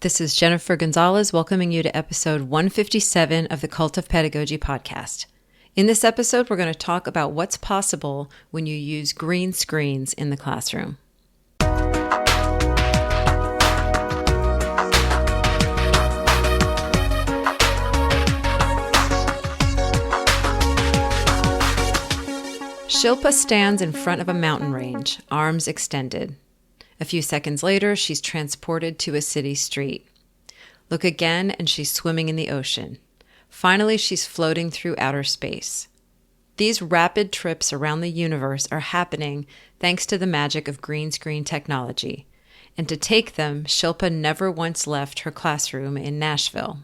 This is Jennifer Gonzalez welcoming you to episode 157 of the Cult of Pedagogy podcast. In this episode, we're going to talk about what's possible when you use green screens in the classroom. Shilpa stands in front of a mountain range, arms extended. A few seconds later, she's transported to a city street. Look again, and she's swimming in the ocean. Finally, she's floating through outer space. These rapid trips around the universe are happening thanks to the magic of green screen technology. And to take them, Shilpa never once left her classroom in Nashville.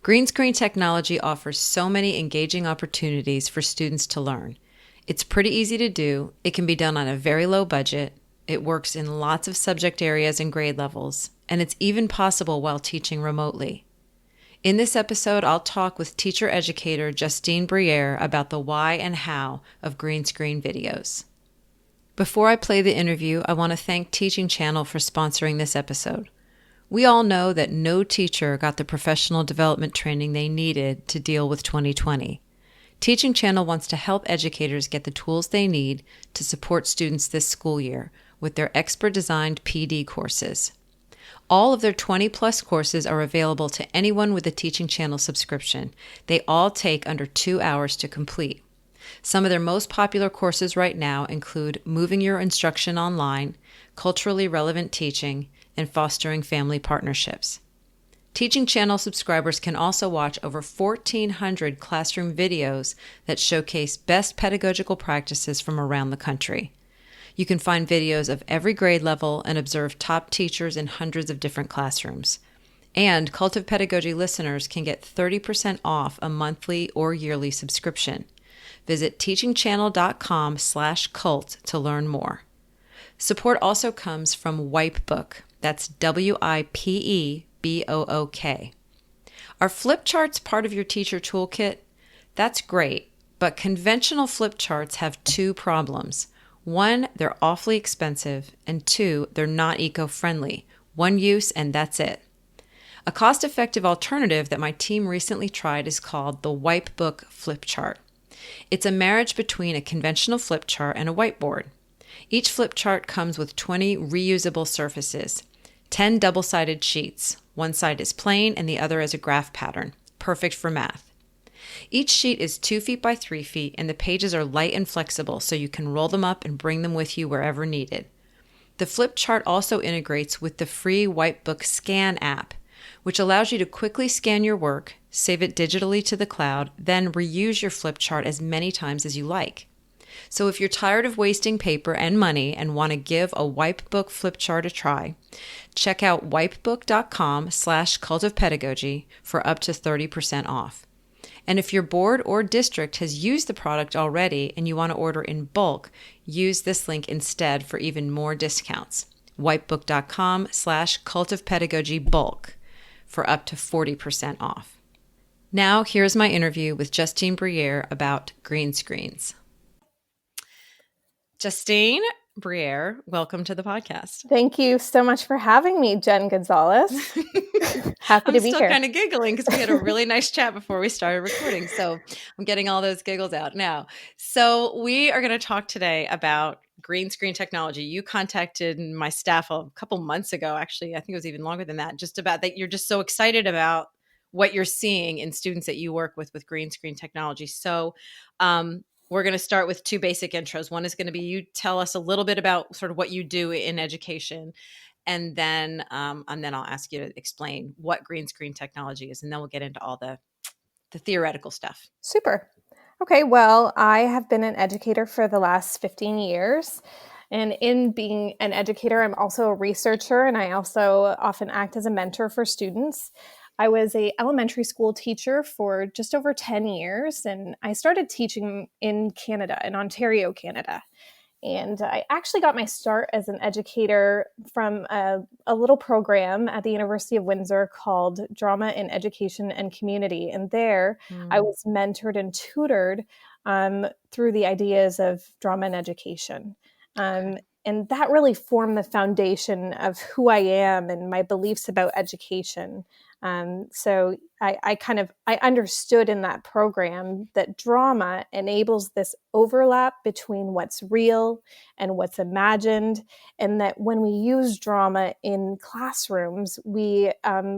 Green screen technology offers so many engaging opportunities for students to learn. It's pretty easy to do. It can be done on a very low budget. It works in lots of subject areas and grade levels, and it's even possible while teaching remotely. In this episode, I'll talk with teacher-educator Justine Bruyère about the why and how of green screen videos. Before I play the interview, I want to thank Teaching Channel for sponsoring this episode. We all know that no teacher got the professional development training they needed to deal with 2020. Teaching Channel wants to help educators get the tools they need to support students this school year with their expert-designed PD courses. All of their 20-plus courses are available to anyone with a Teaching Channel subscription. They all take under 2 hours to complete. Some of their most popular courses right now include Moving Your Instruction Online, Culturally Relevant Teaching, and Fostering Family Partnerships. Teaching Channel subscribers can also watch over 1,400 classroom videos that showcase best pedagogical practices from around the country. You can find videos of every grade level and observe top teachers in hundreds of different classrooms. And Cult of Pedagogy listeners can get 30% off a monthly or yearly subscription. Visit teachingchannel.com/cult to learn more. Support also comes from Wipebook. That's WIPEBOOK. Are flip charts part of your teacher toolkit? That's great, but conventional flip charts have two problems. One, they're awfully expensive, and two, they're not eco-friendly. One use and that's it. A cost-effective alternative that my team recently tried is called the Wipebook flip chart. It's a marriage between a conventional flip chart and a whiteboard. Each flip chart comes with 20 reusable surfaces, 10 double-sided sheets. One side is plain and the other is a graph pattern, perfect for math. Each sheet is 2 feet by 3 feet, and the pages are light and flexible, so you can roll them up and bring them with you wherever needed. The flip chart also integrates with the free Wipebook Scan app, which allows you to quickly scan your work, save it digitally to the cloud, then reuse your flip chart as many times as you like. So if you're tired of wasting paper and money and want to give a Wipebook flip chart a try, check out wipebook.com/cultofpedagogy for up to 30% off. And if your board or district has used the product already and you want to order in bulk, use this link instead for even more discounts. Wipebook.com/cultofpedagogy-bulk for up to 40% off. Now, here's my interview with Justine Bruyère about green screens. Justine Bruyère, welcome to the podcast. Thank you so much for having me, Jen Gonzalez. Happy to be here. I'm still kind of giggling because we had a really nice chat before we started recording. So I'm getting all those giggles out now. So we are going to talk today about green screen technology. You contacted my staff a couple months ago, actually. I think it was even longer than that, just about that you're just so excited about what you're seeing in students that you work with green screen technology. So we're going to start with two basic intros. One is going to be you tell us a little bit about sort of what you do in education. And then I'll ask you to explain what green screen technology is, and then we'll get into all the theoretical stuff. Super. Okay, well, I have been an educator for the last 15 years. And in being an educator, I'm also a researcher, and I also often act as a mentor for students. I was an elementary school teacher for just over 10 years, and I started teaching in Canada, in Ontario, Canada. And I actually got my start as an educator from a little program at the University of Windsor called Drama in Education and Community. And there I was mentored and tutored through the ideas of drama in education. And that really formed the foundation of who I am and my beliefs about education. So I understood in that program that drama enables this overlap between what's real and what's imagined, and that when we use drama in classrooms, we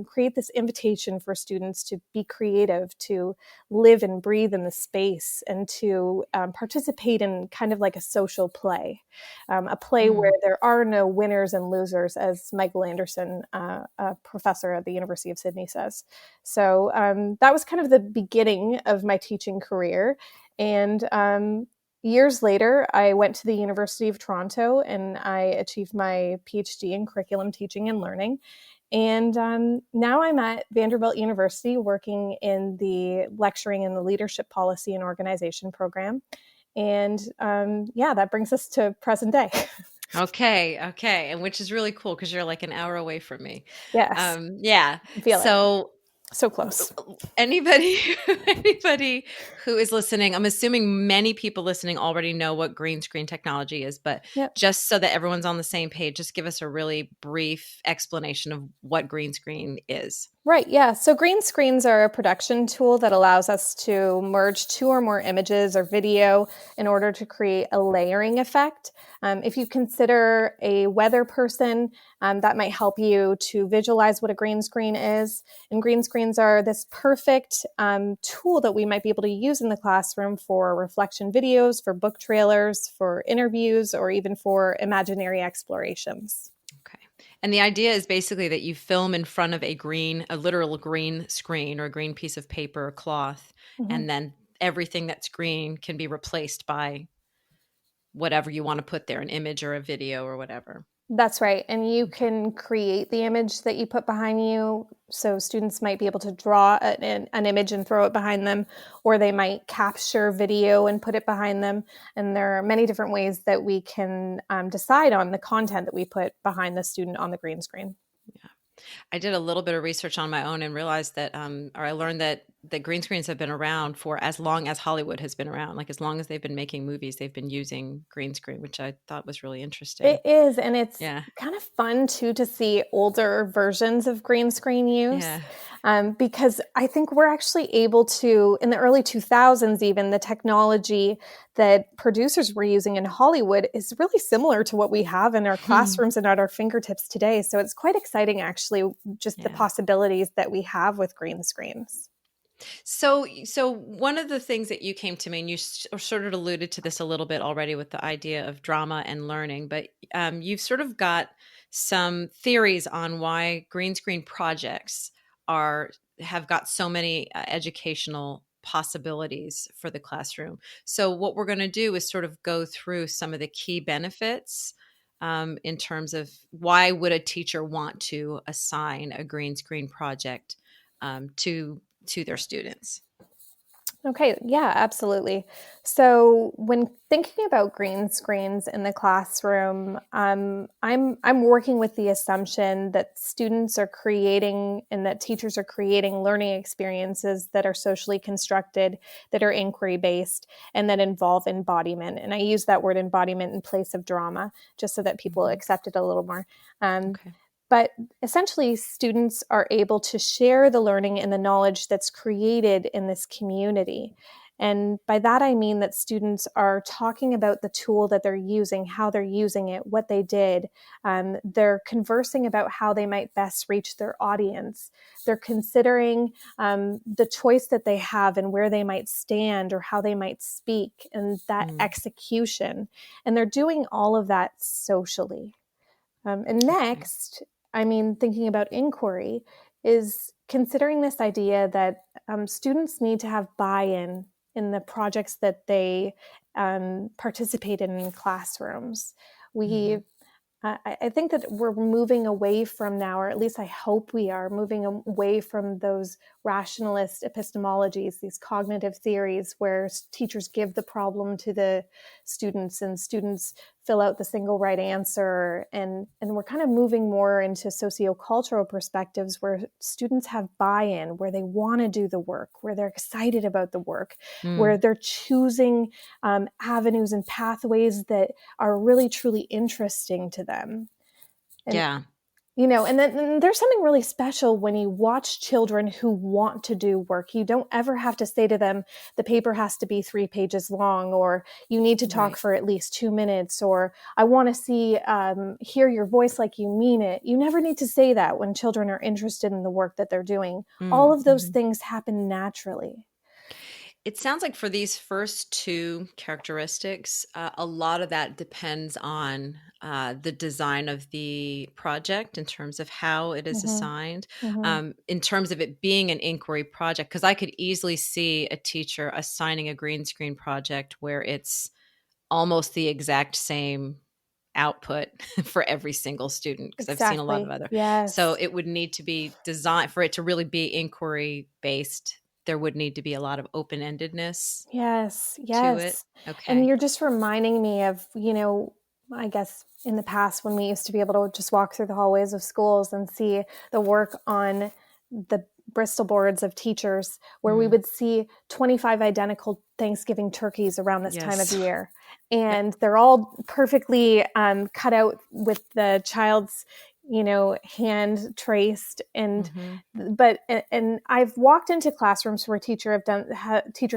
create this invitation for students to be creative, to live and breathe in the space, and to participate in kind of like a social play, a play where there are no winners and losers, as Michael Anderson, a professor at the University of Sydney, says. So that was kind of the beginning of my teaching career. And years later, I went to the University of Toronto and I achieved my PhD in curriculum teaching and learning. And now I'm at Vanderbilt University working in the lecturing in the leadership policy and organization program. And that brings us to present day. Okay. And which is really cool because you're like an hour away from me. Yes. Yeah. I feel So so close. anybody who is listening, I'm assuming many people listening already know what green screen technology is, but Yep. just so that everyone's on the same page, just give us a really brief explanation of what green screen is. Right, yeah. So green screens are a production tool that allows us to merge two or more images or video in order to create a layering effect. If you consider a weather person, that might help you to visualize what a green screen is. And green screens are this perfect tool that we might be able to use in the classroom for reflection videos, for book trailers, for interviews, or even for imaginary explorations. Okay. And the idea is basically that you film in front of a literal green screen or a green piece of paper or cloth, and then everything that's green can be replaced by whatever you want to put there, an image or a video or whatever. That's right. And you can create the image that you put behind you. So students might be able to draw an image and throw it behind them, or they might capture video and put it behind them. And there are many different ways that we can decide on the content that we put behind the student on the green screen. Yeah. I did a little bit of research on my own and realized that, or I learned that the green screens have been around for as long as Hollywood has been around. Like as long as they've been making movies, they've been using green screen, which I thought was really interesting. It is, and it's Yeah. kind of fun too to see older versions of green screen use. Yeah. Because I think we're actually able to, in the early 2000s, even the technology that producers were using in Hollywood is really similar to what we have in our classrooms and at our fingertips today. So it's quite exciting, actually, just the possibilities that we have with green screens. So one of the things that you came to me, and you sort of alluded to this a little bit already with the idea of drama and learning, but you've sort of got some theories on why green screen projects have got so many educational possibilities for the classroom. So what we're going to do is sort of go through some of the key benefits in terms of why would a teacher want to assign a green screen project to their students. Okay, yeah, absolutely. So when thinking about green screens in the classroom, I'm working with the assumption that students are creating and that teachers are creating learning experiences that are socially constructed, that are inquiry based, and that involve embodiment. And I use that word embodiment in place of drama, just so that people accept it a little more. Okay. But essentially, students are able to share the learning and the knowledge that's created in this community. And by that, I mean that students are talking about the tool that they're using, how they're using it, what they did. They're conversing about how they might best reach their audience. They're considering the choice that they have and where they might stand or how they might speak and that execution. And they're doing all of that socially. And next, I mean, thinking about inquiry is considering this idea that students need to have buy-in in the projects that they participate in classrooms. I think that we're moving away from now, or at least I hope we are moving away from those rationalist epistemologies, these cognitive theories where teachers give the problem to the students and students fill out the single right answer. And we're kind of moving more into sociocultural perspectives where students have buy-in, where they want to do the work, where they're excited about the work, where they're choosing avenues and pathways that are really truly interesting to them. And Yeah. and then there's something really special when you watch children who want to do work. You don't ever have to say to them, the paper has to be 3 pages long, or you need to talk Right. for at least 2 minutes, or I want to hear your voice like you mean it. You never need to say that when children are interested in the work that they're doing. All of those things happen naturally. It sounds like for these first two characteristics, a lot of that depends on the design of the project in terms of how it is Mm-hmm. assigned, Mm-hmm. in terms of it being an inquiry project. Because I could easily see a teacher assigning a green screen project where it's almost the exact same output for every single student, because I've seen a lot of Exactly. other. So Yes. it would need to be designed for it to really be inquiry based. There would need to be a lot of open-endedness Yes, to it. yes. And Okay. you're just reminding me of, I guess in the past when we used to be able to just walk through the hallways of schools and see the work on the Bristol boards of teachers, where we Mm, would see 25 identical Thanksgiving turkeys around this time of yes. year. Yep. And they're all perfectly cut out with the child's, hand traced. Mhm. And I've walked into classrooms where teachers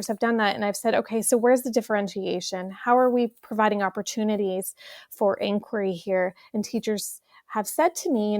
have done that, and I've said, okay, so where's the differentiation? How are we providing opportunities for inquiry here? And teachers have said to me,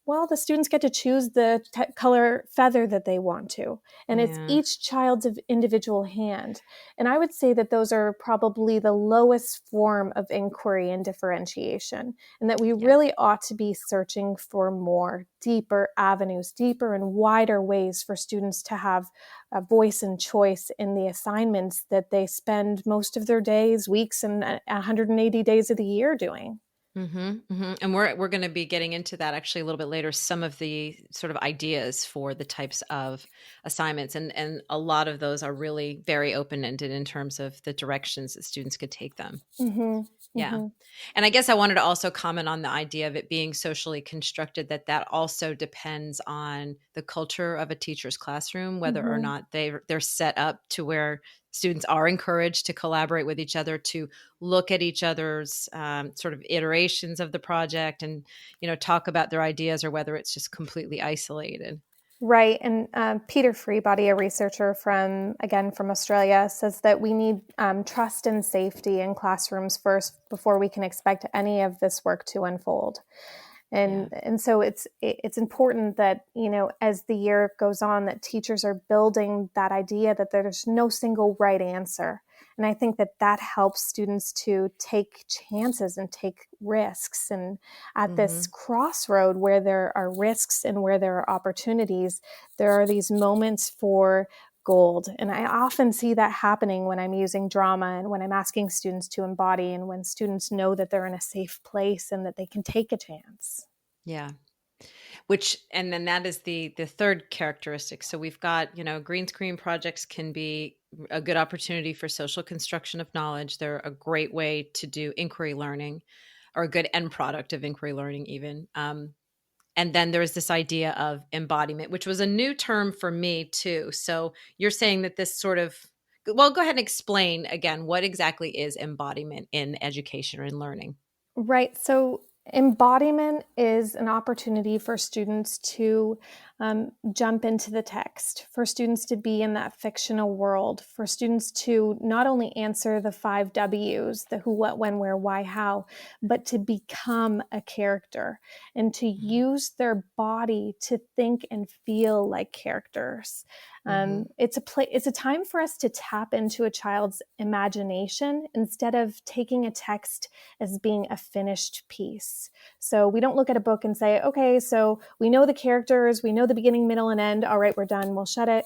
well, the students get to choose the color feather that they want to, and it's Yeah. each child's individual hand. And I would say that those are probably the lowest form of inquiry and differentiation, and that we Yeah. really ought to be searching for more, deeper avenues, deeper and wider ways for students to have a voice and choice in the assignments that they spend most of their days, weeks, and 180 days of the year doing. And we're going to be getting into that actually a little bit later. Some of the sort of ideas for the types of assignments, and a lot of those are really very open ended in terms of the directions that students could take them. Mm-hmm. Yeah. Mm-hmm. And I guess I wanted to also comment on the idea of it being socially constructed, that also depends on the culture of a teacher's classroom, whether or Mm-hmm. not they're set up to where students are encouraged to collaborate with each other, to look at each other's sort of iterations of the project and, talk about their ideas, or whether it's just completely isolated. Right. And Peter Freebody, a researcher from Australia, says that we need trust and safety in classrooms first before we can expect any of this work to unfold. Yeah. And so it's important that, as the year goes on, that teachers are building that idea that there's no single right answer. And I think that helps students to take chances and take risks. And at this Hmm. crossroad where there are risks and where there are opportunities, there are these moments for gold. And I often see that happening when I'm using drama and when I'm asking students to embody, and when students know that they're in a safe place and that they can take a chance. Yeah. And then that is the third characteristic. So we've got, green screen projects can be a good opportunity for social construction of knowledge. They're a great way to do inquiry learning, or a good end product of inquiry learning even. And then there's this idea of embodiment, which was a new term for me too. So you're saying that this sort of, well, go ahead and explain again, what exactly is embodiment in education or in learning? Right. So embodiment is an opportunity for students to jump into the text, for students to be in that fictional world, for students to not only answer the 5 W's, the who, what, when, where, why, how, but to become a character and to Mhm. use their body to think and feel like characters. Mhm. It's a time for us to tap into a child's imagination instead of taking a text as being a finished piece. So we don't look at a book and say, okay, so we know the characters, we know the beginning, middle, and end. All right, we're done. We'll shut it.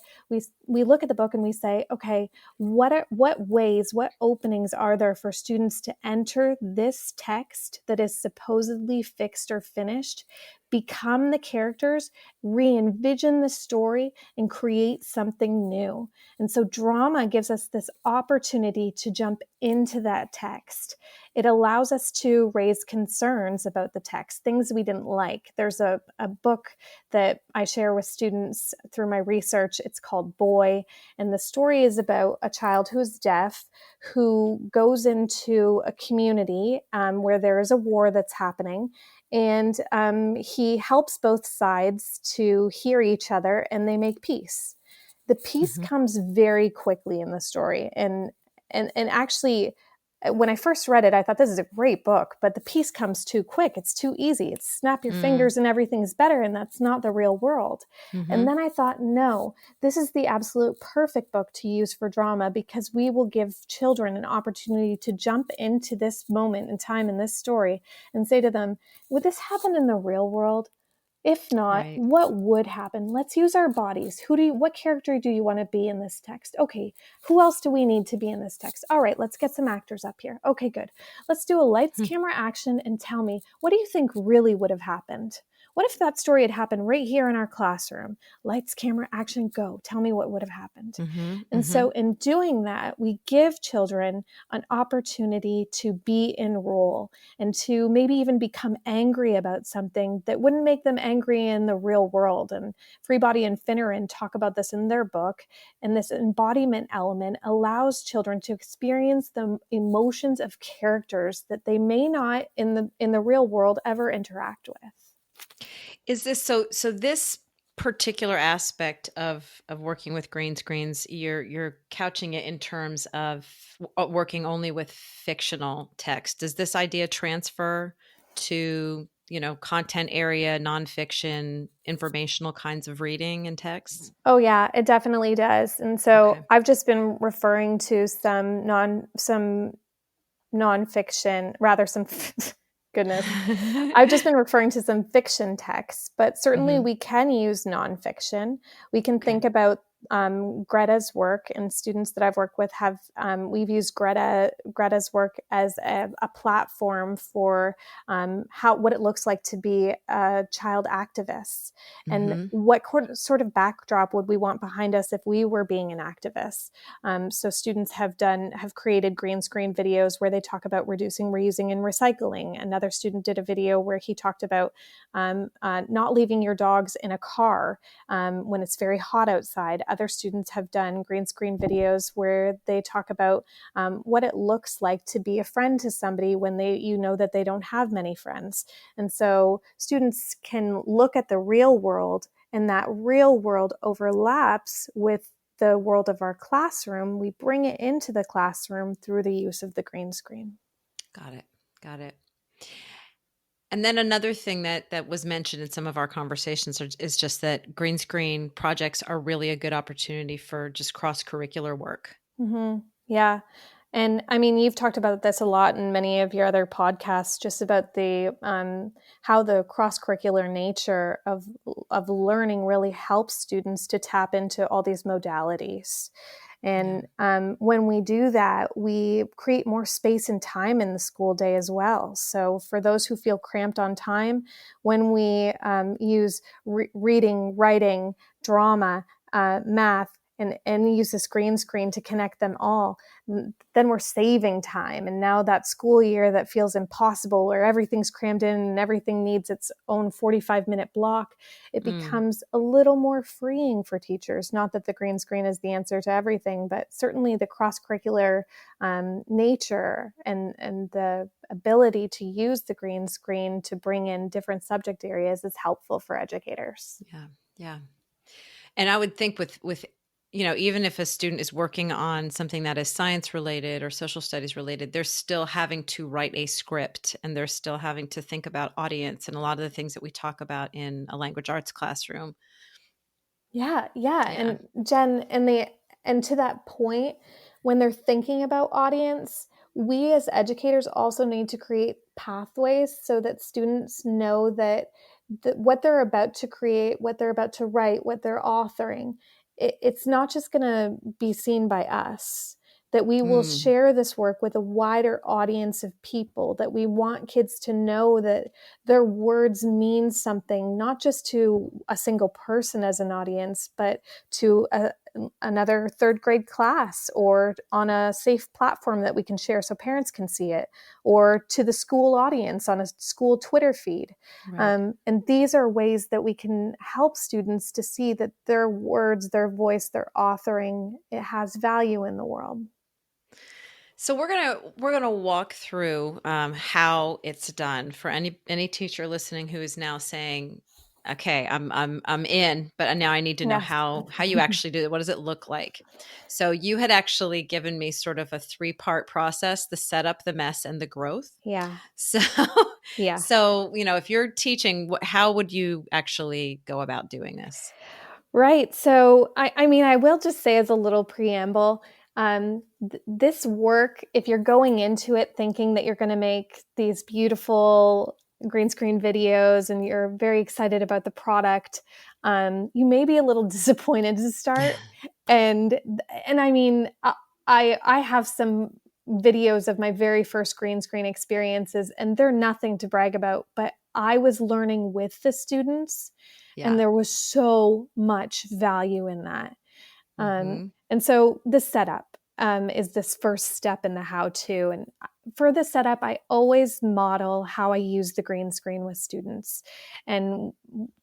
We look at the book and we say, okay, what ways, what openings are there for students to enter this text that is supposedly fixed or finished, become the characters, re-envision the story, and create something new. And so drama gives us this opportunity to jump into that text. it allows us to raise concerns about the text, things we didn't like. There's a book that I share with students through my research. It's called Boy, and the story is about a child who's deaf who goes into a community where there is a war that's happening, and he helps both sides to hear each other, and they make peace. The peace comes very quickly in the story, and actually, when I first read it, I thought this is a great book, but the peace comes too quick. It's too easy. It's snap your fingers and everything's better, and that's not the real world. And then I thought, no, this is the absolute perfect book to use for drama, because we will give children an opportunity to jump into this moment in time in this story and say to them, would this happen in the real world? If not, Right. what would happen? Let's use our bodies. What character do you want to be in this text? Okay, who else do we need to be in this text? All right, let's get some actors up here. Okay, good. Let's do a lights, camera, action, and tell me, what do you think really would have happened? What if that story had happened right here in our classroom? Lights, camera, action, go. Tell me what would have happened. And so in doing that, we give children an opportunity to be in role and to maybe even become angry about something that wouldn't make them angry in the real world. And Freebody and Finneran talk about this in their book. And this embodiment element allows children to experience the emotions of characters that they may not in the real world ever interact with. Is this so this particular aspect of working with green screens, you're couching it in terms of working only with fictional text. Does this idea transfer to, content area, nonfiction, informational kinds of reading and texts? Oh yeah, it definitely does. And so Okay. I've just been referring to some nonfiction, rather some goodness. I've just been referring to some fiction texts, but certainly we can use nonfiction. We can Okay. think about Greta's work, and students that I've worked with have, we've used Greta's work as a platform for what it looks like to be a child activist, and what sort of backdrop would we want behind us if we were being an activist. So students have created green screen videos where they talk about reducing, reusing, and recycling. Another student did a video where he talked about not leaving your dogs in a car when it's very hot outside. Other students have done green screen videos where they talk about what it looks like to be a friend to somebody when that they don't have many friends. And so students can look at the real world, and that real world overlaps with the world of our classroom. We bring it into the classroom through the use of the green screen. Got it. Got it. And then another thing that was mentioned in some of our conversations is just that green screen projects are really a good opportunity for just cross-curricular work. Yeah. And I mean, you've talked about this a lot in many of your other podcasts, just about the how the cross-curricular nature of learning really helps students to tap into all these modalities. And when we do that, we create more space and time in the school day as well. So for those who feel cramped on time, when we use reading, writing, drama, math, and use this green screen to connect them all, then we're saving time. And now that school year that feels impossible, where everything's crammed in and everything needs its own 45-minute block, it becomes a little more freeing for teachers. Not that the green screen is the answer to everything, but certainly the cross-curricular nature and the ability to use the green screen to bring in different subject areas is helpful for educators. Yeah. And I would think with even if a student is working on something that is science related or social studies related, they're still having to write a script, and they're still having to think about audience and a lot of the things that we talk about in a language arts classroom. Yeah. And Jen, and to that point, when they're thinking about audience, we as educators also need to create pathways so that students know that what they're about to create, what they're about to write, what they're authoring, it's not just going to be seen by us. That we will share this work with a wider audience of people, that we want kids to know that their words mean something, not just to a single person as an audience, but to another third grade class, or on a safe platform that we can share so parents can see it, or to the school audience on a school Twitter feed. Right. And these are ways that we can help students to see that their words, their voice, their authoring, it has value in the world. So we're gonna walk through how it's done for any teacher listening who is now saying, "Okay, I'm in, but now I need to know Yes. how you actually do it. What does it look like?" So you had actually given me sort of a three-part process: the setup, the mess, and the growth. Yeah. So, Yeah. so if you're teaching, how would you actually go about doing this? Right. So, I mean, I will just say as a little preamble, this work, if you're going into it thinking that you're going to make these beautiful green screen videos and you're very excited about the product, you may be a little disappointed to start. And and I mean, I have some videos of my very first green screen experiences, and they're nothing to brag about, but I was learning with the students, and Yeah. there was so much value in that. Hmm. And so the setup is this first step in the how to. And for the setup, I always model how I use the green screen with students. And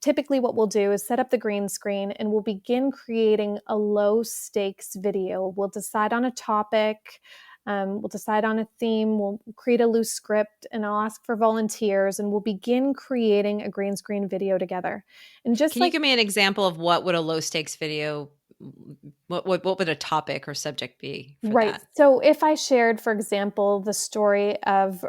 typically, what we'll do is set up the green screen and we'll begin creating a low stakes video. We'll decide on a topic. We'll decide on a theme, we'll create a loose script, and I'll ask for volunteers, and we'll begin creating a green screen video together. And just Can you like give me an example of what would a low stakes video, what would a topic or subject be for Right. that? So if I shared, for example, the story of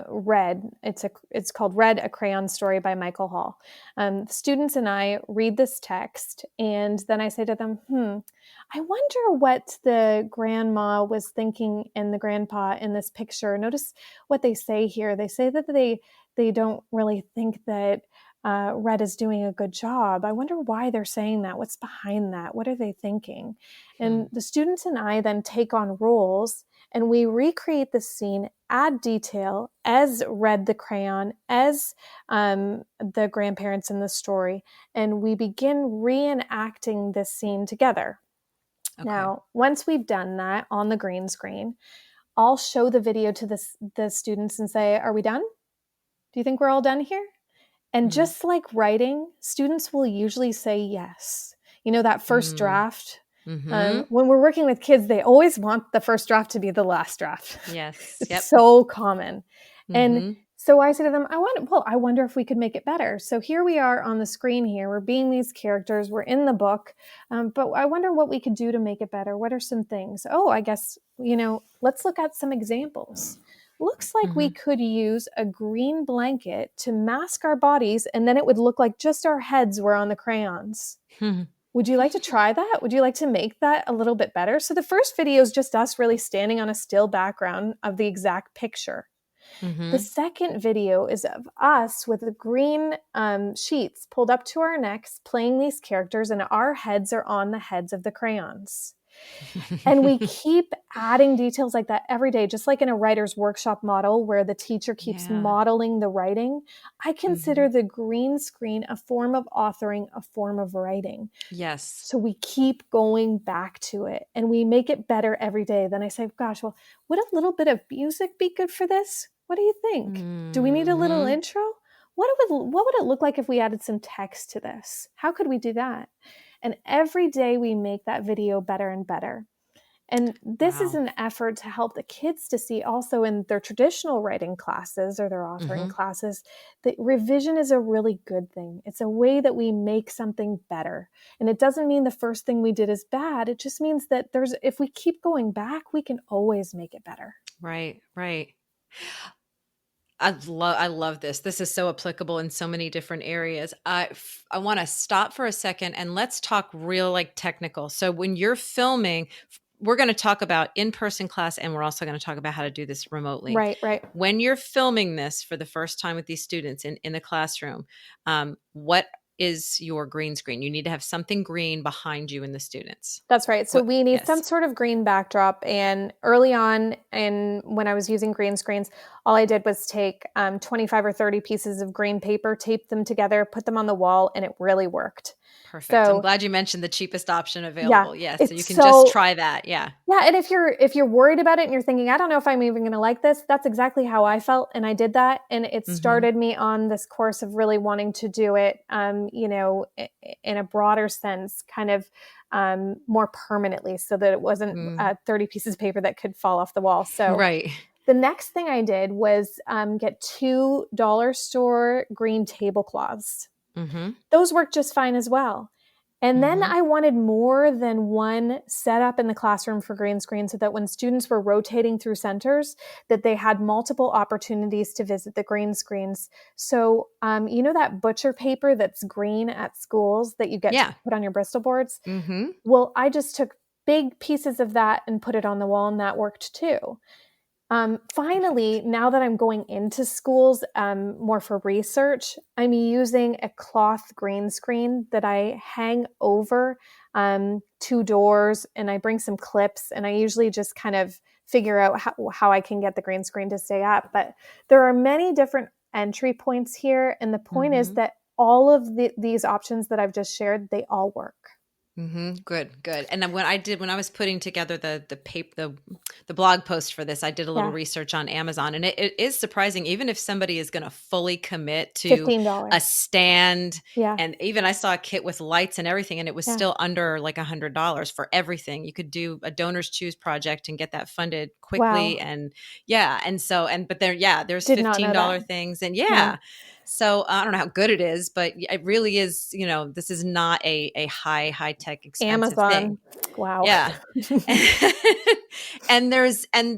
Red, it's called Red, a Crayon Story by Michael Hall. The students and I read this text, and then I say to them, I wonder what the grandma was thinking and the grandpa in this picture. Notice what they say here. They say that they don't really think that Red is doing a good job. I wonder why they're saying that. What's behind that? What are they thinking? Hmm. And the students and I then take on roles and we recreate the scene, add detail as Red the crayon, as the grandparents in the story, and we begin reenacting this scene together. Okay. Now, once we've done that on the green screen, I'll show the video to the students and say, "Are we done? Do you think we're all done here?" And Hmm. just like writing, students will usually say yes. You know, that first Mm. draft. Hmm. When we're working with kids, they always want the first draft to be the last draft. Yes. It's Yep. so common. And Hmm. so I say to them, I wonder if we could make it better. So here we are on the screen here. We're being these characters. We're in the book. But I wonder what we could do to make it better. What are some things? Oh, I guess, let's look at some examples. Looks like we Hmm. could use a green blanket to mask our bodies, and then it would look like just our heads were on the crayons. Hmm. Would you like to try that? Would you like to make that a little bit better? So the first video is just us really standing on a still background of the exact picture. The Hmm. second video is of us with the green sheets pulled up to our necks playing these characters, and our heads are on the heads of the crayons. And we keep adding details like that every day, just like in a writer's workshop model where the teacher keeps Yeah. modeling the writing. I Hmm. consider the green screen a form of authoring, a form of writing. Yes. So we keep going back to it and we make it better every day. Then I say, gosh, well, would a little bit of music be good for this? What do you think? Do we need a little Hmm. intro? What would it look like if we added some text to this? How could we do that? And every day we make that video better and better. And this is Wow. an effort to help the kids to see also in their traditional writing classes or their authoring Hmm. classes that revision is a really good thing. It's a way that we make something better. And it doesn't mean the first thing we did is bad. It just means that if we keep going back, we can always make it better. Right. Right. I love this. This is so applicable in so many different areas. I want to stop for a second and let's talk real like technical. So when you're filming, we're going to talk about in-person class and we're also going to talk about how to do this remotely. Right, right. When you're filming this for the first time with these students in the classroom, what is your green screen? You need to have something green behind you and the students. That's right. So What? we need some Yes. sort of green backdrop. And early on, and when I was using green screens, all I did was take 25 or 30 pieces of green paper, tape them together, put them on the wall, and it really worked. Perfect. I'm So glad you mentioned the cheapest option yeah, available. Yes. So you it's can just so try that. Yeah. yeah, and if you're worried about it and you're thinking, I don't know if I'm even going to like this, that's exactly how I felt, and I did that, and it Mm-hmm. started me on this course of really wanting to do it, in a broader sense, kind of more permanently, so that it wasn't Mm. 30 pieces of paper that could fall off the wall. So Right. the next thing I did was get $2 store green tablecloths. Mm-hmm. Those work just fine as well. And then Mm-hmm. I wanted more than one setup in the classroom for green screen, so that when students were rotating through centers, that they had multiple opportunities to visit the green screens. So, that butcher paper that's green at schools that you get to Yeah. put on your Bristol boards? Mm-hmm. Well, I just took big pieces of that and put it on the wall, and that worked too. Finally, Perfect. now that I'm going into schools more for research, I'm using a cloth green screen that I hang over two doors, and I bring some clips, and I usually just kind of figure out how I can get the green screen to stay up. But there are many different entry points here. And the point is Mm-hmm. that all of these options that I've just shared, they all work. Mm-hmm. Good, good. And then when I was putting together the paper, the blog post for this, I did a little Yeah. research on Amazon, and it is surprising, even if somebody is going to fully commit to a $15. stand, Yeah. and even I saw a kit with lights and everything, and it was Yeah. still under like $100 for everything. You could do a donors choose project and get that funded quickly, Wow. and but there's Did not know that. $15 things, and Yeah. so I don't know how good it is, but it really is, this is not a high tech expensive thing. Amazon. Wow. Yeah. And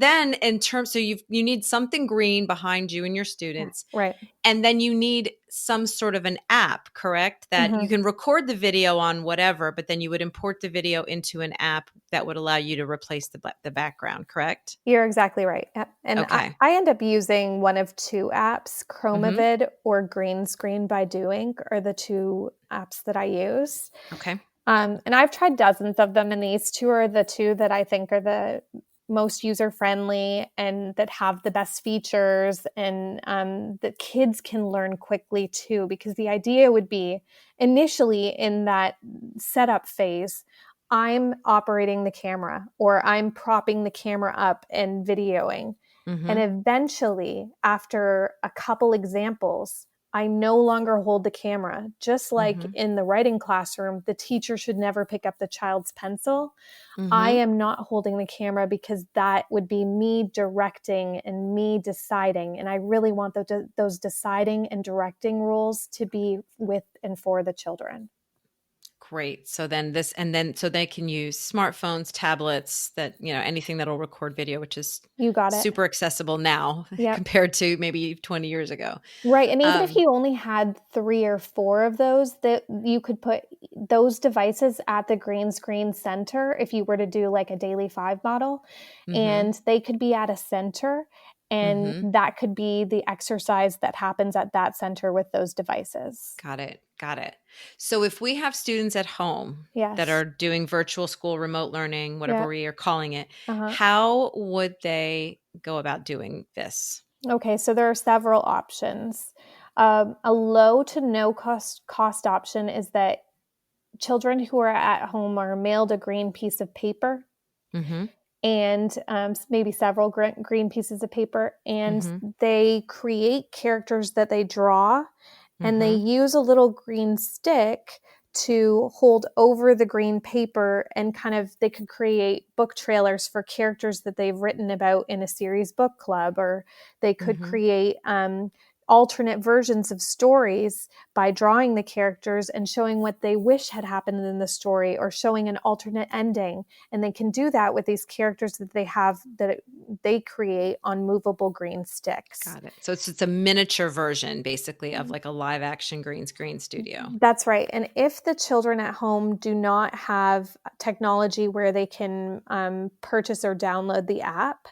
then in terms, so you need something green behind you and your Yeah. students. Right. And then you need some sort of an app, correct? That you Mm-hmm. can record the video on whatever, but then you would import the video into an app that would allow you to replace the background, correct? You're exactly right. Yep. And Okay. I end up using one of two apps, Mm-hmm. Chromavid or Green Screen by Doing are the two apps that I use. Okay. And I've tried dozens of them, and these two are the two that I think are the most user friendly and that have the best features, and that kids can learn quickly too. Because the idea would be initially in that setup phase, I'm operating the camera or I'm propping the camera up and videoing. And Mm-hmm. eventually, after a couple examples, I no longer hold the camera. Just like Mm-hmm. in the writing classroom, the teacher should never pick up the child's pencil. I Mm-hmm. am not holding the camera, because that would be me directing and me deciding. And I really want those deciding and directing rules to be with and for the children. Great. So so they can use smartphones, tablets, anything that'll record video, which is You got it. super accessible now Yep. compared to maybe 20 years ago. Right. And even if Um, you only had 3 or 4 of those, that you could put those devices at the green screen center if you were to do like a daily 5 model, mhm, and they could be at a center, and mhm. that could be the exercise that happens at that center with those devices. Got it. Got it. So if we have students at home that Yes. are doing virtual school, remote learning, whatever Yep. we are calling it, Uh-huh. how would they go about doing this? Okay, so there are several options. A low to no cost option is that children who are at home are mailed a green piece of paper, Mhm, and maybe several green pieces of paper, and mhm, they create characters that they draw, and they mhm, use a little green stick to hold over the green paper, and kind of they could create book trailers for characters that they've written about in a series book club, or they could mhm. create alternate versions of stories by drawing the characters and showing what they wish had happened in the story, or showing an alternate ending. And they can do that with these characters that they create on movable green sticks. Got it. So it's a miniature version basically of like a live action green screen studio. That's right. And if the children at home do not have technology where they can purchase or download the app,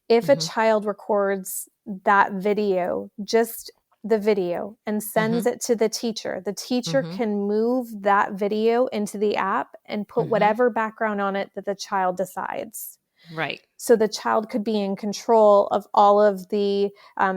if a Mhm, child records that video, just the video, and sends mhm, it to the teacher mhm, can move that video into the app and put mhm. whatever background on it that the child decides. Right. So the child could be in control of all of the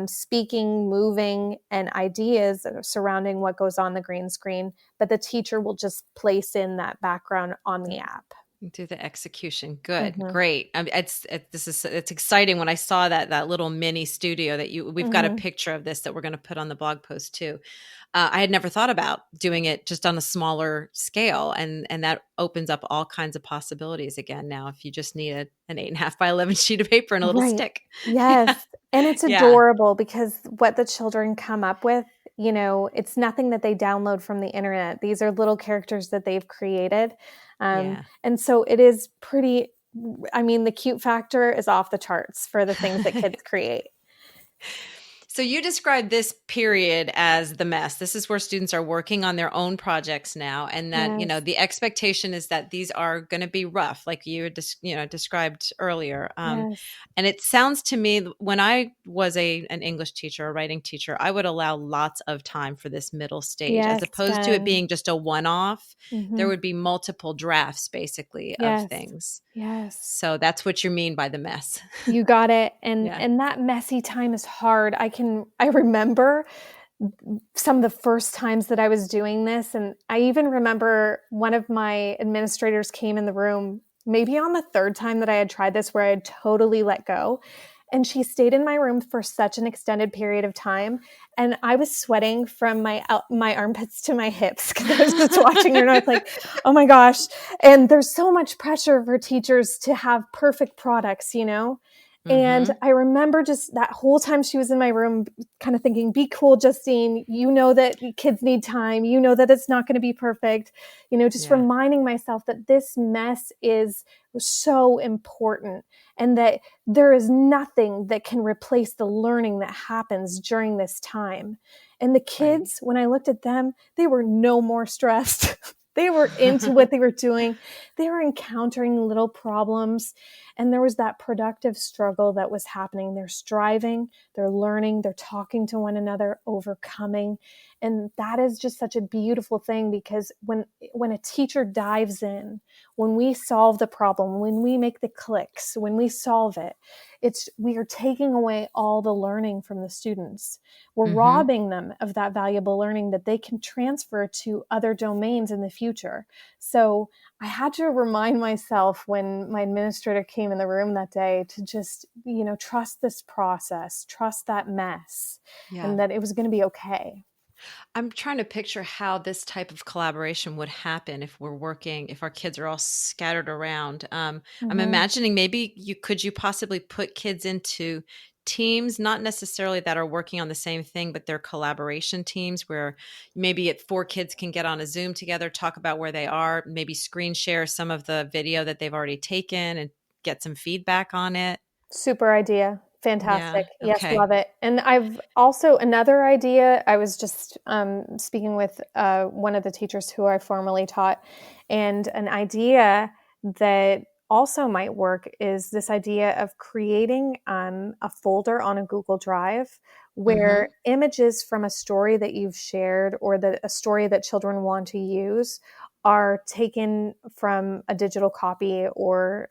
speaking, moving, and ideas surrounding what goes on the green screen, but the teacher will just place in that background on the app. Do the execution. Good. Mm-hmm. Great. It's exciting when I saw that little mini studio we've got a Mm-hmm. picture of this that we're going to put on the blog post too. I had never thought about doing it just on a smaller scale, and that opens up all kinds of possibilities again. Now, if you just need an 8.5 by 11 sheet of paper and a little Right. stick. Yes. And it's Yeah. adorable because what the children come up with, it's nothing that they download from the internet. These are little characters that they've created. Yeah. And so it is pretty, I mean, the cute factor is off the charts for the things that kids create. So you described this period as the mess. This is where students are working on their own projects now, and that Yes. the expectation is that these are going to be rough, like you described earlier. Yes. And it sounds to me, when I was an English teacher, a writing teacher, I would allow lots of time for this middle stage, as Yes, opposed to it Jen. being just a one-off. There Mm-hmm. would be multiple drafts, basically, of Yes. things. Yes. So that's what you mean by the mess. You got it. And Yeah. and that messy time is hard. I remember some of the first times that I was doing this, and I even remember one of my administrators came in the room maybe on the third time that I had tried this, where I had totally let go. And she stayed in my room for such an extended period of time, and I was sweating from my armpits to my hips because I was just watching her, and I was like, "Oh my gosh!" And there's so much pressure for teachers to have perfect products, And Hmm. I remember just that whole time she was in my room, kind of thinking, "Be cool, Justine. You know that kids need time. You know that it's not going to be perfect." Just Yeah. reminding myself that this mess is so important, and that there is nothing that can replace the learning that happens during this time. And the Right. kids, when I looked at them, they were no more stressed. They were into what they were doing. They were encountering little problems. And there was that productive struggle that was happening. They're striving, they're learning, they're talking to one another, overcoming. And that is just such a beautiful thing, because when a teacher dives in, when we solve the problem, when we make the clicks, when we solve it, we are taking away all the learning from the students. We're Hmm. robbing them of that valuable learning that they can transfer to other domains in the future. So I had to remind myself when my administrator came in the room that day to just, trust this process, trust that mess, Yeah. and that it was going to be okay. I'm trying to picture how this type of collaboration would happen if our kids are all scattered around. I'm Mm-hmm. imagining maybe you possibly put kids into teams, not necessarily that are working on the same thing, but they're collaboration teams where maybe 4 kids can get on a Zoom together, talk about where they are, maybe screen share some of the video that they've already taken and get some feedback on it. Super idea. Fantastic. Yeah. Yes, Okay. love it. And I've also another idea. I was just speaking with one of the teachers who I formerly taught, and an idea that also might work is this idea of creating a folder on a Google Drive where Hmm. images from a story that you've shared, or a story that children want to use, are taken from a digital copy, or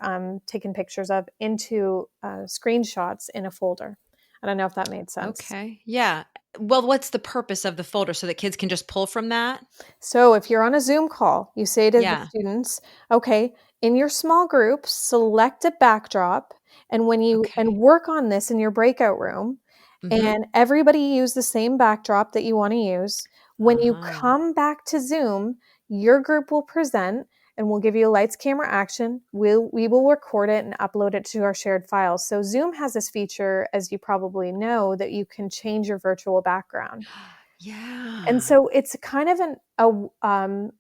taken pictures of, into screenshots in a folder. I don't know if that made sense. Okay. Yeah. Well, what's the purpose of the folder so that kids can just pull from that? So if you're on a Zoom call, you say to the Yeah. students, okay, in your small group, select a backdrop, and Okay. work on this in your breakout room, Mhm. and everybody use the same backdrop that you want to use. When you Uh-huh. come back to Zoom, your group will present, and we'll give you a lights, camera, action. We will record it and upload it to our shared files. So Zoom has this feature, as you probably know, that you can change your virtual background. And Yeah. so it's kind of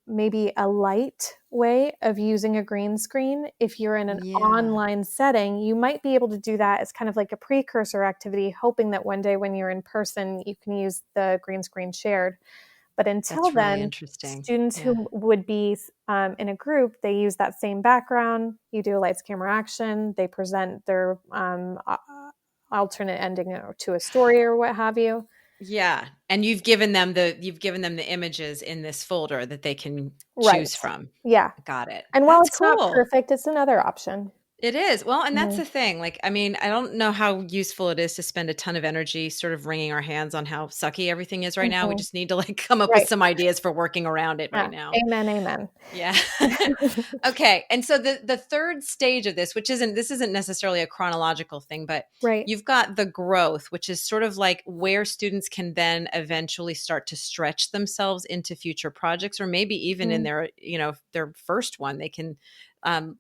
maybe a light way of using a green screen. If you're in an Yeah. online setting, you might be able to do that as kind of like a precursor activity, hoping that one day when you're in person, you can use the green screen shared. But until That's really then, interesting. students Yeah. who would be in a group, they use that same background. You do a lights, camera, action. They present their alternate ending to a story or what have you. Yeah. And you've given them the images in this folder that they can Right. choose from. Yeah. Got it. And while That's it's not cool. perfect, it's another option. It is. Well, and that's Mhm. the thing. Like, I mean, I don't know how useful it is to spend a ton of energy sort of wringing our hands on how sucky everything is right now. We Mhm. just need to like come up with Right. some ideas for working around it Yeah. right now. Amen, amen. Yeah. Okay. And so the third stage of this, which isn't necessarily a chronological thing, but Right. you've got the growth, which is sort of like where students can then eventually start to stretch themselves into future projects, or maybe even in Mm. their, their first one, they can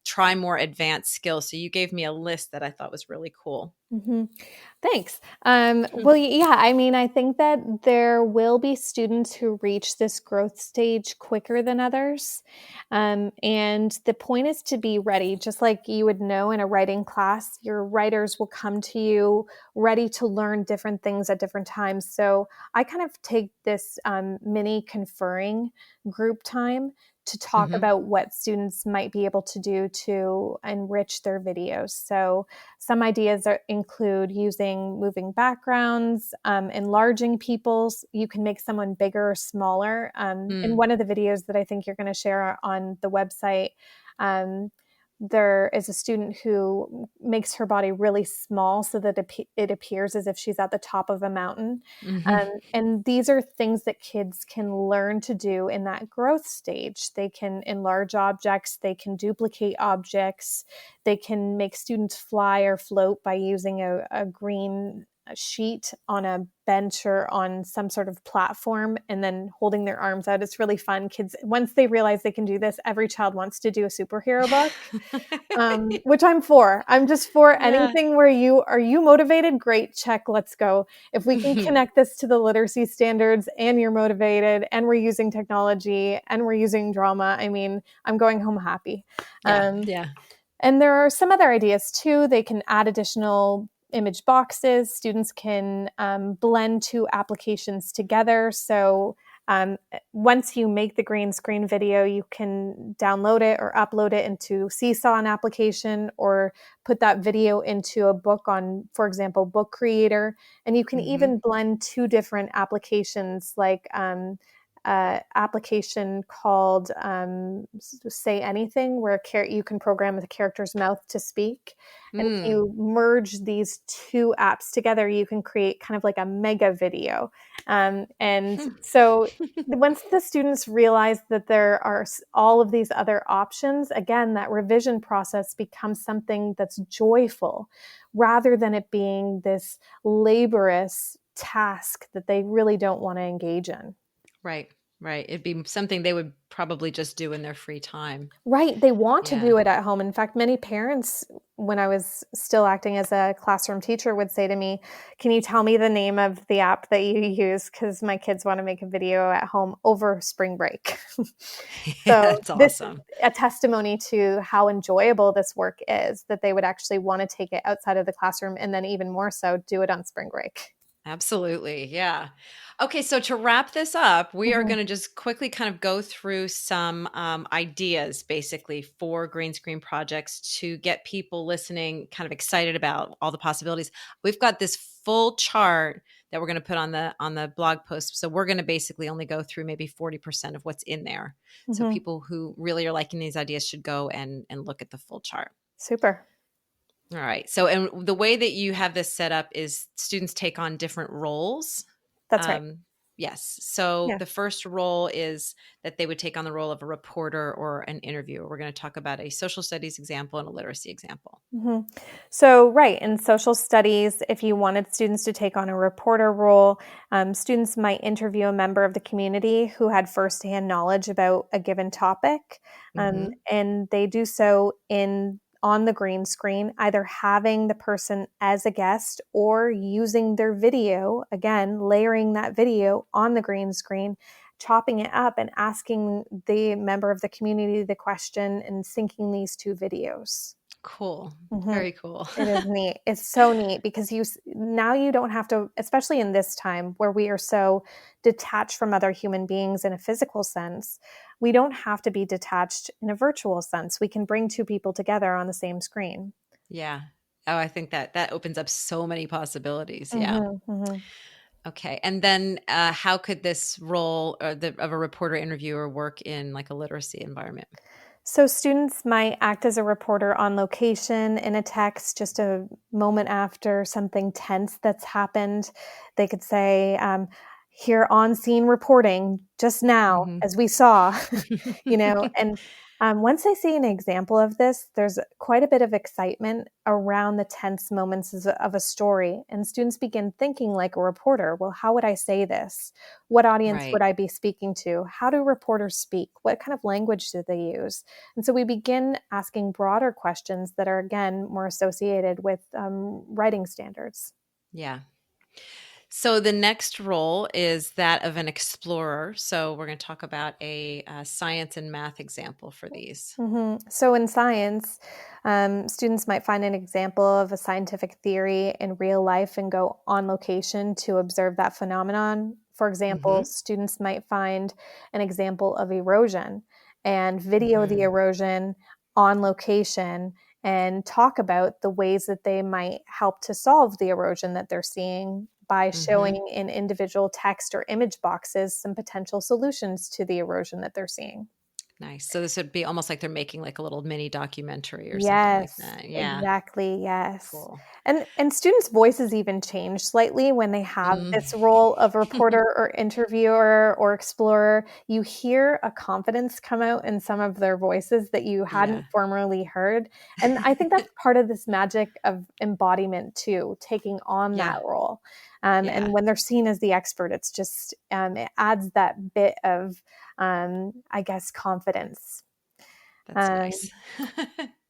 try more advanced skills. So you gave me a list that I thought was really cool. Mhm. Thanks. Well, yeah, I mean, I think that there will be students who reach this growth stage quicker than others. And the point is to be ready, just like you would know in a writing class, your writers will come to you ready to learn different things at different times. So I kind of take this mini conferring group time to talk Hmm. about what students might be able to do to enrich their videos. So some ideas include using moving backgrounds, enlarging people's. You can make someone bigger or smaller. In Mm. one of the videos that I think you're going to share on the website, um, there is a student who makes her body really small so that it appears as if she's at the top of a mountain. Hmm. And these are things that kids can learn to do in that growth stage. They can enlarge objects, they can duplicate objects, they can make students fly or float by using a green sheet on a bench or on some sort of platform and then holding their arms out. It's really fun. Kids, once they realize they can do this, every child wants to do a superhero book, which I'm for. I'm just for Yeah. anything where you motivated? Great, check, let's go. If we can connect this to the literacy standards and you're motivated and we're using technology and we're using drama, I mean, I'm going home happy. Yeah. Um, Yeah. and there are some other ideas too. They can add additional image boxes. Students can blend two applications together. So once you make the green screen video, you can download it or upload it into Seesaw, an application, or put that video into a book on, for example, Book Creator. And you can Hmm. even blend two different applications like application called Say Anything, where you can program the character's mouth to speak. And if Mm. you merge these two apps together, you can create kind of like a mega video. And so once the students realize that there are all of these other options, again, that revision process becomes something that's joyful rather than it being this laborious task that they really don't want to engage in. Right. Right. It'd be something they would probably just do in their free time. Right. They want to Yeah. do it at home. In fact, many parents, when I was still acting as a classroom teacher, would say to me, "Can you tell me the name of the app that you use? Because my kids want to make a video at home over spring break." Yeah, So, that's this is awesome. a testimony to how enjoyable this work is, that they would actually want to take it outside of the classroom and then, even more so, do it on spring break. Absolutely. Yeah. Okay. So to wrap this up, we are Mhm. going to just quickly kind of go through some ideas basically for green screen projects to get people listening kind of excited about all the possibilities. We've got this full chart that we're going to put on the blog post. So we're going to basically only go through maybe 40% of what's in there. So Mhm. people who really are liking these ideas should go and look at the full chart. Super. All right. So, and the way that you have this set up is students take on different roles. That's right. Um, yes. So, Yeah. the first role is that they would take on the role of a reporter or an interviewer. We're going to talk about a social studies example and a literacy example. Mhm. So, right, in social studies, if you wanted students to take on a reporter role, students might interview a member of the community who had firsthand knowledge about a given topic, Hmm. and they do so in on the green screen, either having the person as a guest or using their video, again, layering that video on the green screen, chopping it up and asking the member of the community the question and syncing these two videos. Cool. Mhm. Very cool. It is neat. It's so neat because now you don't have to, especially in this time where we are so detached from other human beings in a physical sense, we don't have to be detached in a virtual sense. We can bring two people together on the same screen. Yeah. Oh, I think that opens up so many possibilities. Yeah. Mhm, mhm. Okay. And then how could this role of a reporter interviewer work in like a literacy environment? So students might act as a reporter on location in a text just a moment after something tense that's happened. They could say, here on scene reporting just now, Hmm. as we saw, and once they see an example of this, there's quite a bit of excitement around the tense moments of a story. And students begin thinking like a reporter. Well, how would I say this? What audience would Right. I be speaking to? How do reporters speak? What kind of language do they use? And so we begin asking broader questions that are, again, more associated with writing standards. Yeah. So the next role is that of an explorer. So we're going to talk about a, science and math example for these. So in science, students might find an example of a scientific theory in real life and go on location to observe that phenomenon. For example, Hmm. students might find an example of erosion and video the Hmm. erosion on location and talk about the ways that they might help to solve the erosion that they're seeing by Hmm. showing in individual text or image boxes some potential solutions to the erosion that they're seeing. Nice. So this would be almost like they're making like a little mini documentary or something like Yes, that. Yeah. exactly, yes. Cool. And students' voices even change slightly when they have Mm. this role of reporter or interviewer or explorer. You hear a confidence come out in some of their voices that you Yeah. hadn't formerly heard, and I think that's part of this magic of embodiment too, taking on that Yeah. role. Yeah. And when they're seen as the expert, it's just, it adds that bit of, I guess, confidence. That's Um, nice.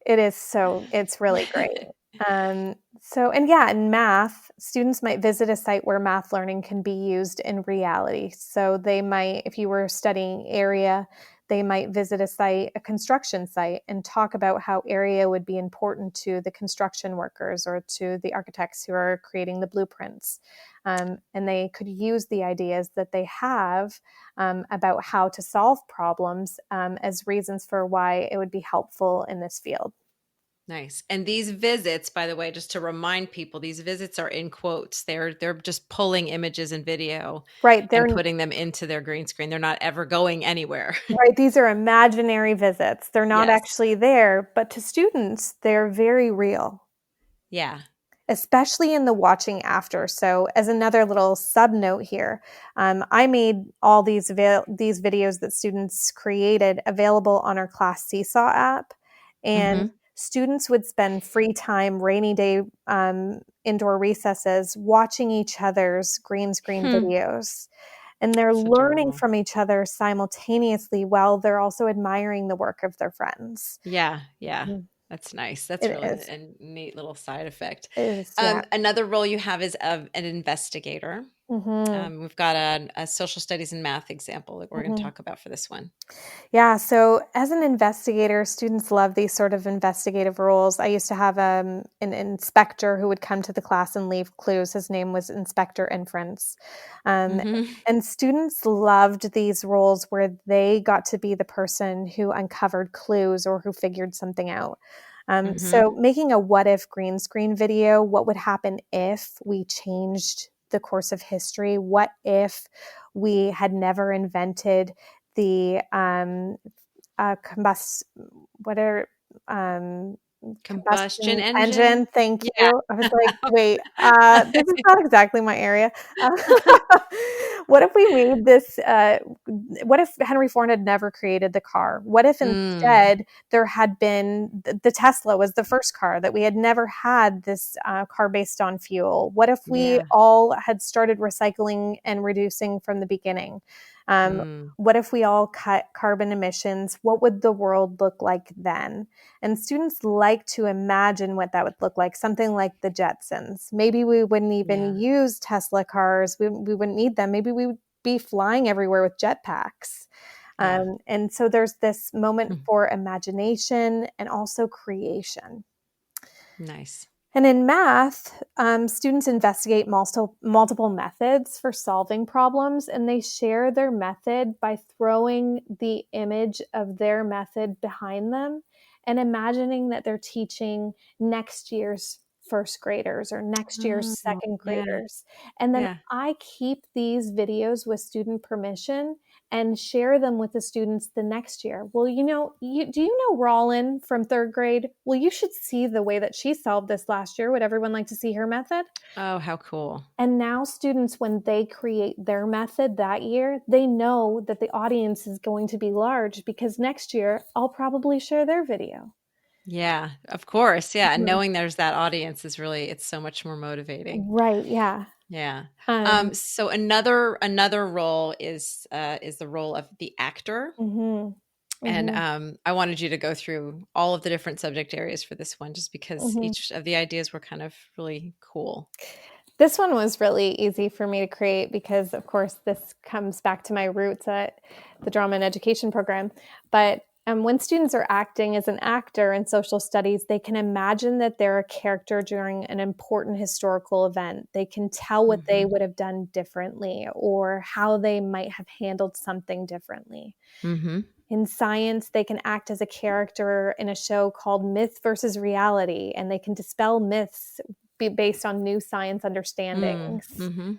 it's really great. And yeah, in math, students might visit a site where math learning can be used in reality. So they might, if you were studying area, they might visit a site, a construction site, and talk about how area would be important to the construction workers or to the architects who are creating the blueprints. And they could use the ideas that they have about how to solve problems as reasons for why it would be helpful in this field. Nice. And these visits, by the way, just to remind people, these visits are in quotes. They're just pulling images and video Right, and they're putting them into their green screen. They're not ever going anywhere. right. These are imaginary visits. They're not Yes. actually there, but to students, they're very real, Yeah. especially in the watching after. So, as another little sub note here, I made all these videos that students created available on our class Seesaw app, and Mhm. students would spend free time, rainy day indoor recesses, watching each other's green screen Hmm. videos. And they're It's learning adorable. from each other simultaneously while they're also admiring the work of their friends. Yeah, yeah. Mhm. That's nice. That's It really is. a neat little side effect. It is, yeah. Another role you have is of an investigator. Mhm. We've got a social studies and math example that we're going to Mhm. talk about for this one. Yeah, so as an investigator, students love these sort of investigative roles. I used to have an inspector who would come to the class and leave clues. His name was Inspector Inference. Um, Mhm. and students loved these roles where they got to be the person who uncovered clues or who figured something out. So, Mhm. making a what if green screen video, what would happen if we changed the course of history? What if we had never invented the combust what are Combustion combustion engine? engine. Thank Yeah. you. I was like, wait, this is not exactly my area. Uh, what if we made this? What if Henry Ford had never created the car? What if Mm, instead there had been the Tesla was the first car, that we had never had this car based on fuel? What if we yeah. all had started recycling and reducing from the beginning? Um, Mm, what if we all cut carbon emissions? What would the world look like then? And students like to imagine what that would look like, something like the Jetsons. Maybe we wouldn't even yeah. use Tesla cars, we wouldn't need them. Maybe we would be flying everywhere with jetpacks. Yeah. And so there's this moment Mm, for imagination and also creation. nice. And in math, students investigate multiple methods for solving problems, and they share their method by throwing the image of their method behind them and imagining that they're teaching next year's first graders or next year's Oh, second yeah. graders. And then Yeah. I keep these videos with student permission, and share them with the students the next year. Well, do you know Rollin from third grade? Well, you should see the way that she solved this last year. Would everyone like to see her method? Oh, how cool. And now students, when they create their method that year, they know that the audience is going to be large because next year I'll probably share their video. Yeah, of course. Yeah. And Mhm. knowing there's that audience is really, it's so much more motivating. Right, yeah. Yeah. Um, So another role is the role of the actor. mhm, And mhm, I wanted you to go through all of the different subject areas for this one, just because mhm. each of the ideas were kind of really cool. This one was really easy for me to create because, of course, this comes back to my roots at the drama and education program. But when students are acting as an actor in social studies, they can imagine that they're a character during an important historical event. They can tell what they Mm-hmm. would have done differently or how they might have handled something differently. Mm-hmm. In science, they can act as a character in a show called Myth versus Reality, and they can dispel myths based on new science understandings. Mm-hmm.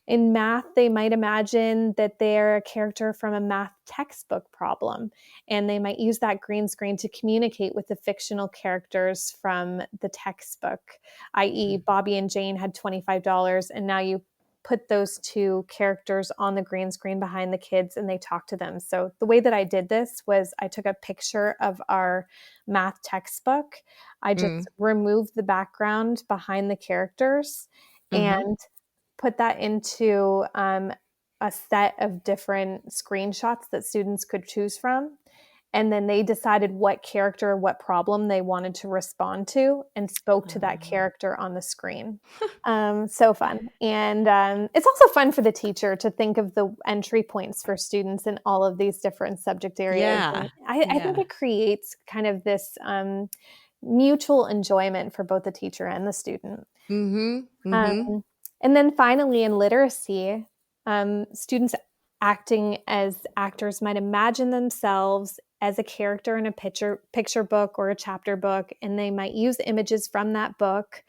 In math, they might imagine that they're a character from a math textbook problem, and they might use that green screen to communicate with the fictional characters from the textbook, i.e., Bobby and Jane had $25, and now you put those two characters on the green screen behind the kids and they talk to them. So the way that I did this was I took a picture of our math textbook. I just removed the background behind the characters Mm-hmm. and put that into a set of different screenshots that students could choose from. And then they decided what character, what problem they wanted to respond to and spoke to that character on the screen. So fun. And it's also fun for the teacher to think of the entry points for students in all of these different subject areas. Yeah. And I think Yeah. it creates kind of this mutual enjoyment for both the teacher and the student. Mm-hmm. Mm-hmm. Um, and then finally, in literacy, students acting as actors might imagine themselves as a character in a picture book or a chapter book, and they might use images from that book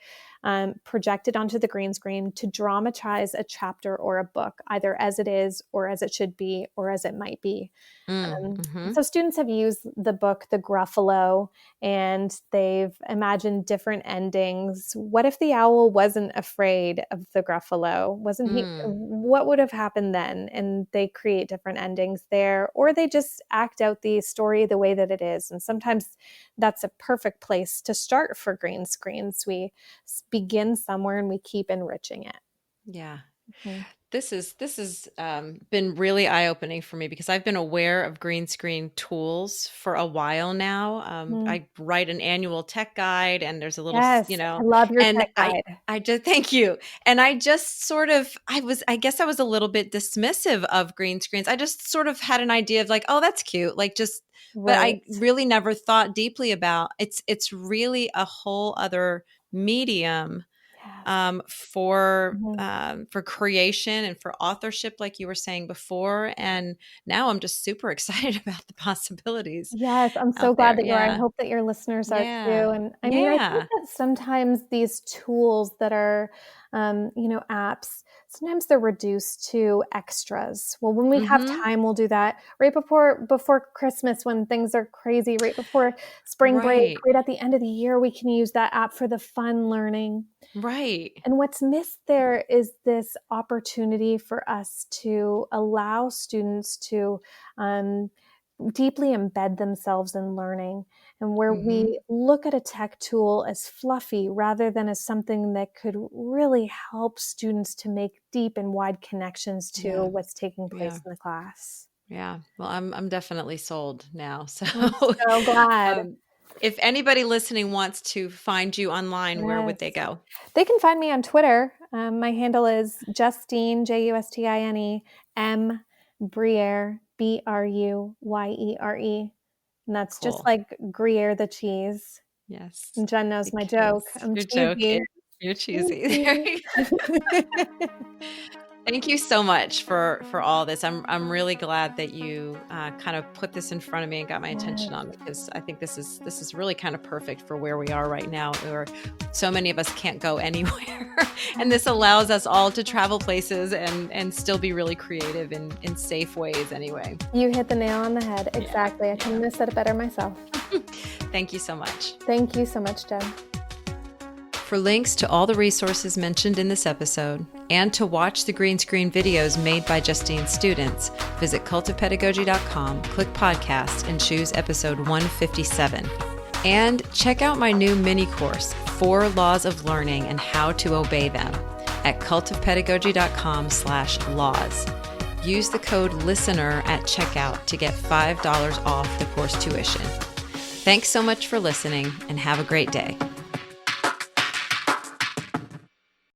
projected onto the green screen to dramatize a chapter or a book, either as it is or as it should be or as it might be. Mm-hmm. So students have used the book The Gruffalo and they've imagined different endings. What if the owl wasn't afraid of the Gruffalo? Wasn't he? Mm. What would have happened then? And they create different endings there, or they just act out the story the way that it is. And sometimes that's a perfect place to start for green screens. We begin somewhere and we keep enriching it. Yeah. Mhm. This has been really eye-opening for me because I've been aware of green screen tools for a while now. Mhm. I write an annual tech guide, and there's a little, Yes, I love your and tech guide. I just thank you. And I just sort of, I guess I was a little bit dismissive of green screens. I just sort of had an idea of like, oh, that's cute, like just, but I Right. really never thought deeply about it's really a whole other medium Yes. Mhm. for creation and for authorship, like you were saying before. And now I'm just super excited about the possibilities Yes, I'm so out glad there. that you are. I Yeah, hope that your listeners are yeah, too. And I mean, I think yeah. that sometimes these tools that are, apps, sometimes they're reduced to extras. Well, when we have Mm-hmm. time, we'll do that right before Christmas when things are crazy, right before spring break, Right, right at the end of the year, we can use that app for the fun learning. right. And what's missed there is this opportunity for us to allow students to um, deeply embed themselves in learning, and where Mm-hmm. we look at a tech tool as fluffy rather than as something that could really help students to make deep and wide connections to Yeah, what's taking yeah, place in the class. yeah. Well, I'm definitely sold now. So, I'm so glad. um, if anybody listening wants to find you online, where would they Yes. go? They can find me on Twitter. My handle is Justine, Justine, M. Bruyere, Bruyere. And that's just Cool. like Gruyere the cheese. Yes, And Jen knows my joke. because I'm you're joking. cheesy. You're choosy. There Cheesy. you go. Thank you so much for all this. I'm really glad that you kind of put this in front of me and got my attention on it, because I think this is really kind of perfect for where we are right now, where so many of us can't go anywhere, and this allows us all to travel places and still be really creative in safe ways. Anyway, You hit the nail on the head. Exactly. I couldn't have said it better myself. Thank you so much. Thank you so much, Jen. For links to all the resources mentioned in this episode, and to watch the green screen videos made by Justine's students, visit cultofpedagogy.com, click podcast, and choose episode 157. And check out my new mini course, 4 Laws of Learning and How to Obey Them, at cultofpedagogy.com/laws. Use the code LISTENER at checkout to get $5 off the course tuition. Thanks so much for listening, and have a great day.